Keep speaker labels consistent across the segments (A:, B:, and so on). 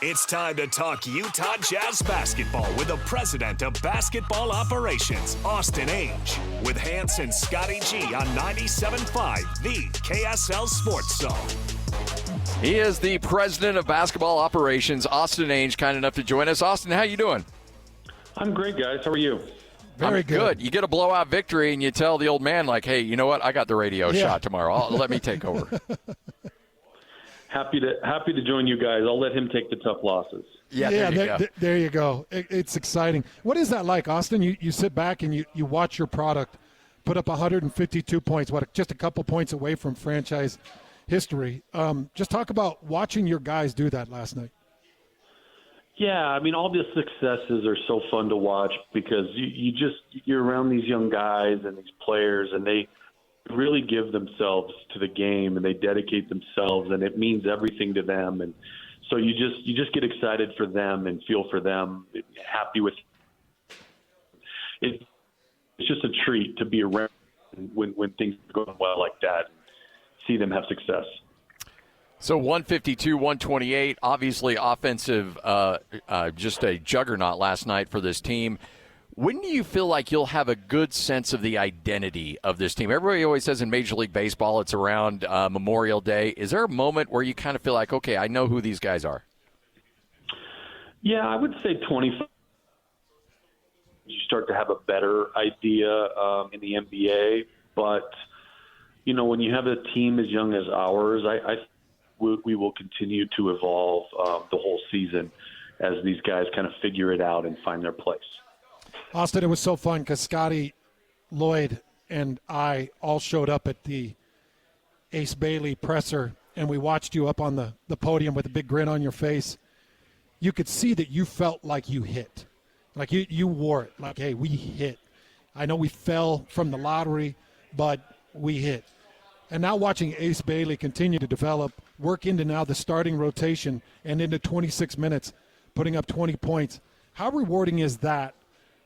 A: It's time to talk Utah Jazz basketball with the president of basketball operations, Austin Ainge, with Hans and Scotty G on 97.5, the KSL Sports Zone.
B: He is the president of basketball operations, Austin Ainge, kind enough to join us. Austin, how you doing?
C: I'm great, guys. How are you?
B: Very good. You get a blowout victory, and you tell the old man, like, hey, you know what? I got the radio shot tomorrow. Let me take over.
C: Happy to join you guys. I'll let him take the tough losses.
D: There you go. It's exciting. What is that like, Austin? You sit back and you watch your product put up 152 points, just a couple points away from franchise history. Just talk about watching your guys do that last night.
C: Yeah, I mean, all the successes are so fun to watch because you're around these young guys and these players, and they really give themselves to the game and they dedicate themselves, and it means everything to them. And so you just get excited for them and feel for them, happy with it. It's just a treat to be around when things are going well like that and see them have success.
B: So 152, 128, obviously offensive, just a juggernaut last night for this team. When do you feel like you'll have a good sense of the identity of this team? Everybody always says in Major League Baseball it's around Memorial Day. Is there a moment where you kind of feel like, okay, I know who these guys are?
C: Yeah, I would say 25. You start to have a better idea in the NBA. But, when you have a team as young as ours, we will continue to evolve the whole season as these guys kind of figure it out and find their place.
D: Austin, it was so fun because Scotty, Lloyd, and I all showed up at the Ace Bailey presser, and we watched you up on the podium with a big grin on your face. You could see that you felt like you hit. Like you wore it. Like, hey, we hit. I know we fell from the lottery, but we hit. And now watching Ace Bailey continue to develop, work into now the starting rotation and into 26 minutes, putting up 20 points. How rewarding is that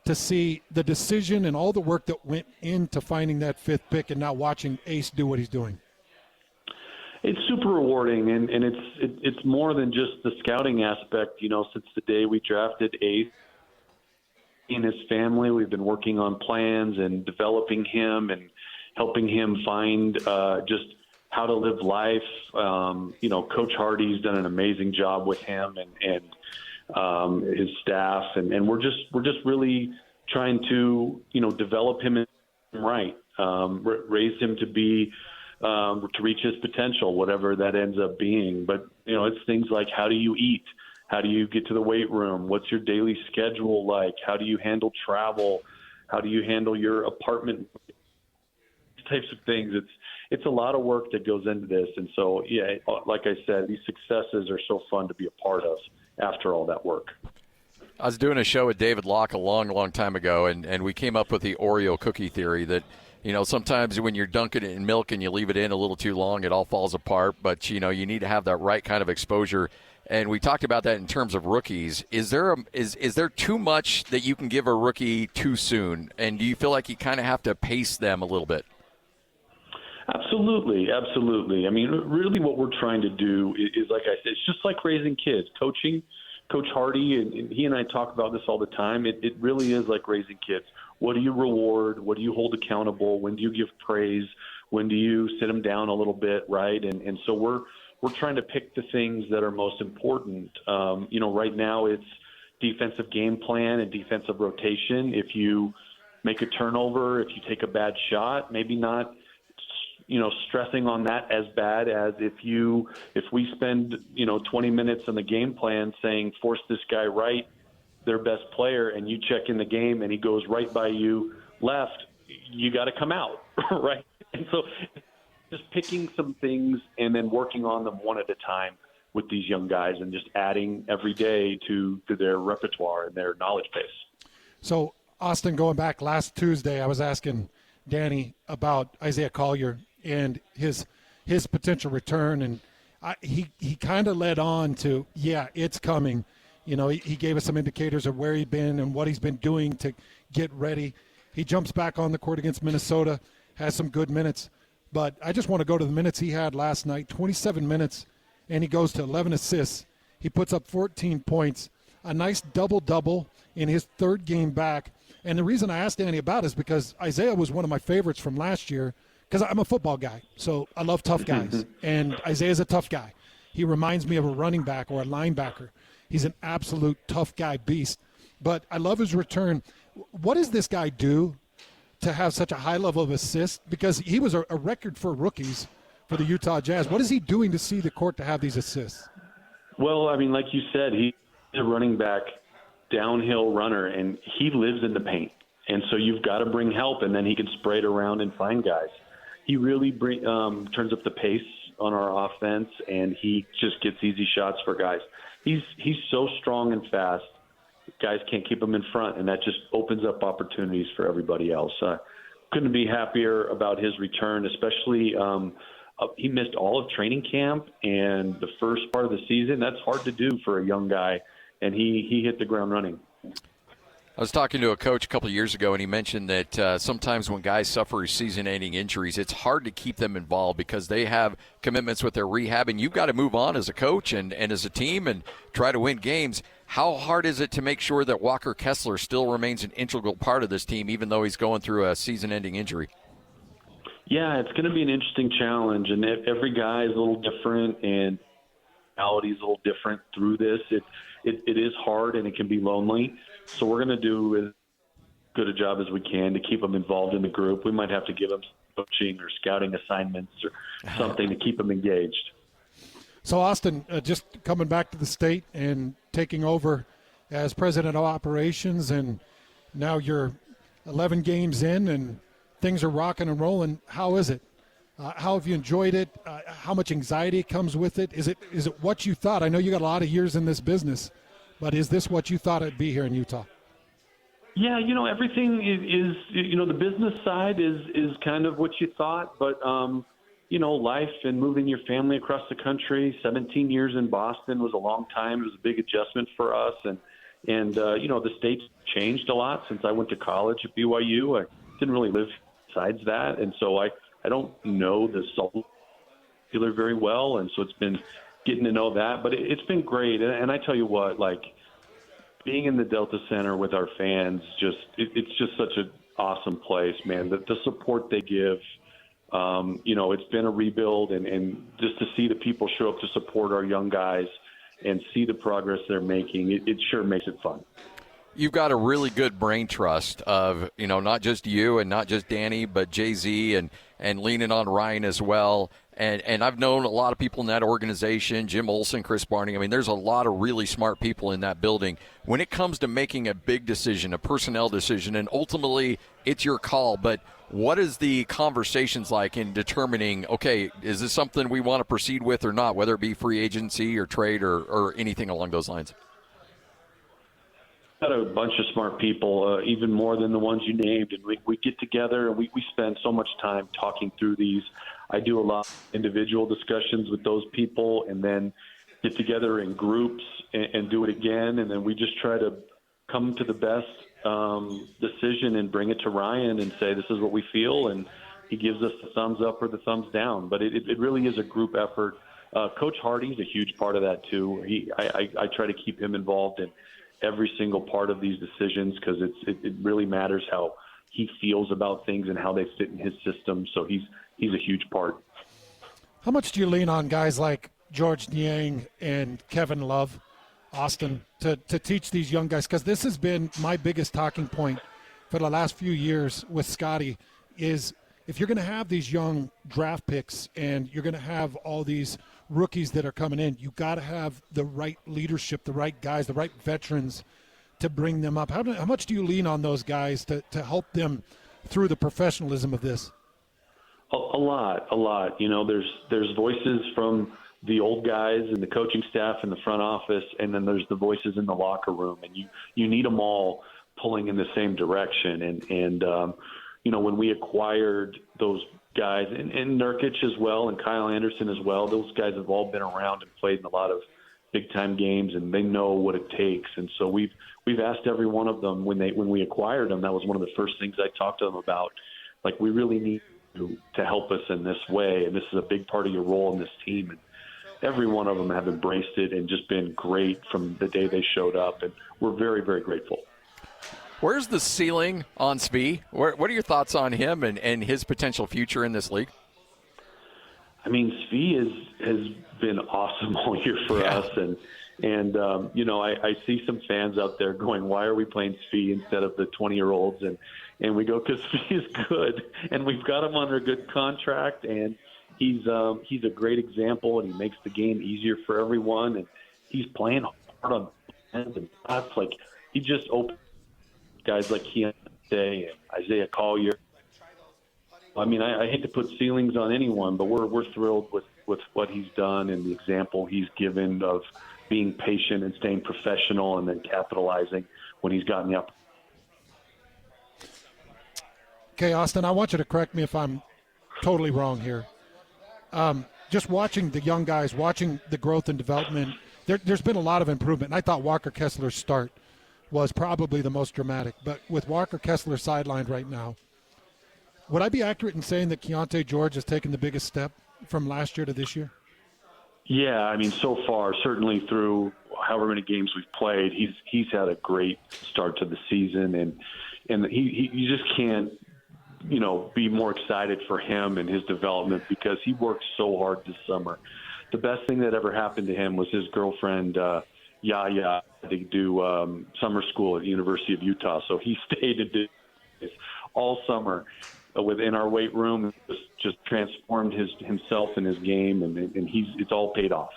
D: to see the decision and all the work that went into finding that fifth pick and now watching Ace do what he's doing?
C: It's super rewarding, and it's more than just the scouting aspect. Since the day we drafted Ace, he and his family, we've been working on plans and developing him and helping him find just how to live life. Coach Hardy's done an amazing job with him and his staff, and we're just really trying to develop him right, raise him to be to reach his potential, whatever that ends up being. But it's things like, how do you eat? How do you get to the weight room? What's your daily schedule like? How do you handle travel? How do you handle your apartment? These types of things. It's a lot of work that goes into this, and so like I said, these successes are so fun to be a part of after all that work.
B: I was doing a show with David Locke a long time ago, and we came up with the Oreo cookie theory that, sometimes when you're dunking it in milk and you leave it in a little too long, it all falls apart. But, you need to have that right kind of exposure. And we talked about that in terms of rookies. Is there too much that you can give a rookie too soon? And do you feel like you kind of have to pace them a little bit?
C: Absolutely. I mean, really what we're trying to do is, like I said, it's just like raising kids. Coach Hardy, and he and I talk about this all the time. It really is like raising kids. What do you reward? What do you hold accountable? When do you give praise? When do you sit them down a little bit, right? And so we're trying to pick the things that are most important. Right now it's defensive game plan and defensive rotation. If you make a turnover, if you take a bad shot, maybe not stressing on that as bad as if we spend 20 minutes on the game plan saying force this guy right, their best player, and you check in the game and he goes right by you left, you got to come out, right? And so just picking some things and then working on them one at a time with these young guys and just adding every day to their repertoire and their knowledge base.
D: So, Austin, going back last Tuesday, I was asking Danny about Isaiah Collier and his potential return, and he kind of led on to, it's coming. He gave us some indicators of where he'd been and what he's been doing to get ready. He jumps back on the court against Minnesota, has some good minutes. But I just want to go to the minutes he had last night, 27 minutes, and he goes to 11 assists. He puts up 14 points, a nice double-double in his third game back. And the reason I asked Danny about it is because Isaiah was one of my favorites from last year, because I'm a football guy, so I love tough guys. And Isaiah's a tough guy. He reminds me of a running back or a linebacker. He's an absolute tough guy beast. But I love his return. What does this guy do to have such a high level of assists? Because he was a record for rookies for the Utah Jazz. What is he doing to see the court to have these assists?
C: Well, I mean, like you said, he's a running back, downhill runner, and he lives in the paint. And so you've got to bring help, and then he can spray it around and find guys. He really turns up the pace on our offense, and he just gets easy shots for guys. He's so strong and fast, guys can't keep him in front, and that just opens up opportunities for everybody else. Couldn't be happier about his return, especially he missed all of training camp and the first part of the season. That's hard to do for a young guy, and he hit the ground running.
B: I was talking to a coach a couple of years ago, and he mentioned that sometimes when guys suffer season-ending injuries, it's hard to keep them involved because they have commitments with their rehab, and you've got to move on as a coach and as a team and try to win games. How hard is it to make sure that Walker Kessler still remains an integral part of this team, even though he's going through a season-ending injury?
C: Yeah, it's going to be an interesting challenge, and every guy is a little different, and reality is a little different through this. It is hard, and it can be lonely. So we're going to do as good a job as we can to keep them involved in the group. We might have to give them coaching or scouting assignments or something to keep them engaged.
D: So, Austin, just coming back to the state and taking over as president of operations, and now you're 11 games in and things are rocking and rolling. How is it? How have you enjoyed it? How much anxiety comes with it? Is it what you thought? I know you got a lot of years in this business, but is this what you thought it'd be here in Utah?
C: Yeah, everything is the business side is kind of what you thought, but life and moving your family across the country, 17 years in Boston was a long time. It was a big adjustment for us, and the state's changed a lot since I went to college at BYU. I didn't really live besides that, and so I don't know the Salt Lake very well, and so it's been getting to know that, but it's been great. And I tell you what, like being in the Delta Center with our fans, it's just such an awesome place, man. The support they give, it's been a rebuild, and just to see the people show up to support our young guys and see the progress they're making, it sure makes it fun.
B: You've got a really good brain trust of, not just you and not just Danny, but Jay-Z and leaning on Ryan as well. And I've known a lot of people in that organization, Jim Olson, Chris Barney. I mean, there's a lot of really smart people in that building. When it comes to making a big decision, a personnel decision, and ultimately it's your call, but what is the conversations like in determining, okay, is this something we want to proceed with or not, whether it be free agency or trade or anything along those lines?
C: Got a bunch of smart people, even more than the ones you named, and we get together and we spend so much time talking through these. I do a lot of individual discussions with those people, and then get together in groups and do it again, and then we just try to come to the best decision and bring it to Ryan and say this is what we feel, and he gives us the thumbs up or the thumbs down. But it really is a group effort. Coach Hardy's a huge part of that too. I try to keep him involved in every single part of these decisions because it really matters how he feels about things and how they fit in his system. So he's a huge part.
D: How much do you lean on guys like George Niang and Kevin Love, Austin, to teach these young guys? Because this has been my biggest talking point for the last few years with Scotty is if you're going to have these young draft picks and you're going to have all these rookies that are coming in, you got to have the right leadership, the right guys, the right veterans to bring them up. How much do you lean on those guys to help them through the professionalism of this?
C: A lot. There's voices from the old guys and the coaching staff in the front office, and then there's the voices in the locker room, and you need them all pulling in the same direction. And when we acquired those guys, and Nurkic as well, and Kyle Anderson as well, those guys have all been around and played in a lot of big-time games, and they know what it takes. And so we've asked every one of them when we acquired them. That was one of the first things I talked to them about. Like, we really need to help us in this way, and this is a big part of your role in this team. every one of them have embraced it and just been great from the day they showed up, and we're very, very grateful.
B: Where's the ceiling on Svi? What are your thoughts on him and his potential future in this league?
C: I mean, Svi has been awesome all year for us, and I see some fans out there going, "Why are we playing Svi instead of the 20-year-olds?" And we go, "Because Svi is good, and we've got him under a good contract, and he's a great example, and he makes the game easier for everyone, and he's playing hard on ends and shots. Like he just opened guys like Keyonte and Isaiah Collier." I mean, I hate to put ceilings on anyone, but we're thrilled with what he's done and the example he's given of being patient and staying professional and then capitalizing when he's gotten the opportunity.
D: Okay, Austin, I want you to correct me if I'm totally wrong here. Just watching the young guys, watching the growth and development, there's been a lot of improvement. And I thought Walker Kessler's start was probably the most dramatic. But with Walker Kessler sidelined right now, would I be accurate in saying that Keyonte George has taken the biggest step from last year to this year?
C: Yeah, I mean, so far, certainly through however many games we've played, he's had a great start to the season, and he you just can't, be more excited for him and his development because he worked so hard this summer. The best thing that ever happened to him was his girlfriend, Yaya, had to do summer school at the University of Utah, so he stayed and did this all summer within our weight room. Just transformed himself and his game, and it's all paid off.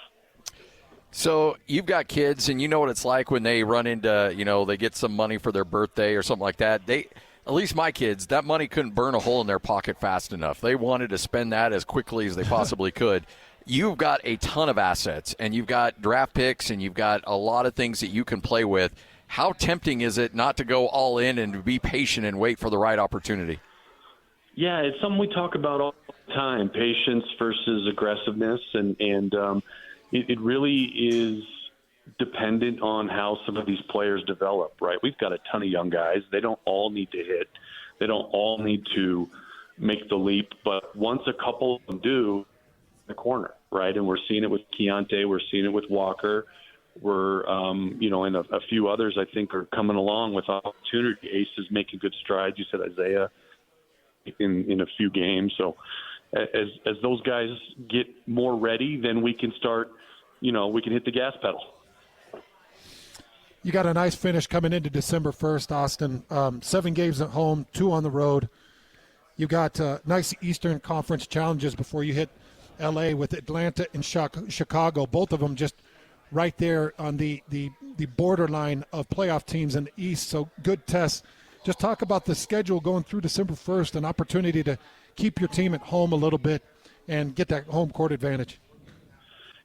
B: So you've got kids, and you know what it's like when they run into, they get some money for their birthday or something like that. At least my kids, that money couldn't burn a hole in their pocket fast enough. They wanted to spend that as quickly as they possibly could. You've got a ton of assets, and you've got draft picks, and you've got a lot of things that you can play with. How tempting is it not to go all in and to be patient and wait for the right opportunity?
C: Yeah, it's something we talk about all the time, patience versus aggressiveness, and it really is dependent on how some of these players develop, right? We've got a ton of young guys. They don't all need to hit. They don't all need to make the leap, but once a couple of them do, the corner, right? And we're seeing it with Keyonte. We're seeing it with Walker. We're, and a few others I think are coming along with opportunity. Ace is making good strides. You said Isaiah in a few games. So as those guys get more ready, then we can start, we can hit the gas pedal.
D: You got a nice finish coming into December 1st, Austin. 7 games at home, 2 on the road. You got nice Eastern Conference challenges before you hit L.A. with Atlanta and Chicago, both of them just right there on the borderline of playoff teams in the East. So good tests. Just talk about the schedule going through December 1st, an opportunity to keep your team at home a little bit and get that home court advantage.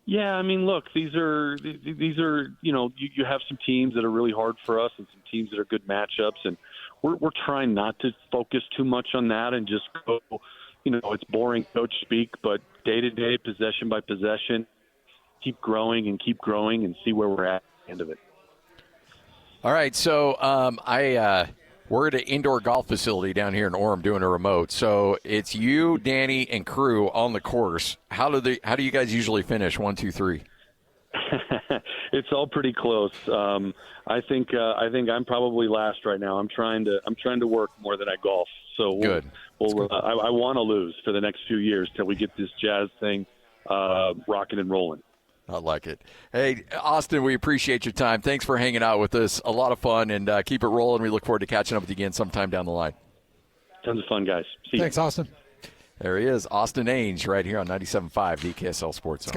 C: Yeah, I mean, look, these are you have some teams that are really hard for us and some teams that are good matchups, and we're trying not to focus too much on that and just go, it's boring coach speak, but day-to-day, possession by possession, keep growing and see where we're at the end of it.
B: All right, so we're at an indoor golf facility down here in Orem doing a remote. So it's you, Danny, and crew on the course. How do you guys usually finish? 1, 2, 3.
C: It's all pretty close. I think I'm probably last right now. I'm trying to work more than I golf. So
B: good.
C: I want to lose for the next few years till we get this Jazz thing rocking and rolling.
B: I like it. Hey, Austin, we appreciate your time. Thanks for hanging out with us. A lot of fun, and keep it rolling. We look forward to catching up with you again sometime down the line.
C: Tons of fun, guys. See you.
D: Thanks, Austin.
B: There he is, Austin Ainge, right here on 97.5 DKSL Sports Zone.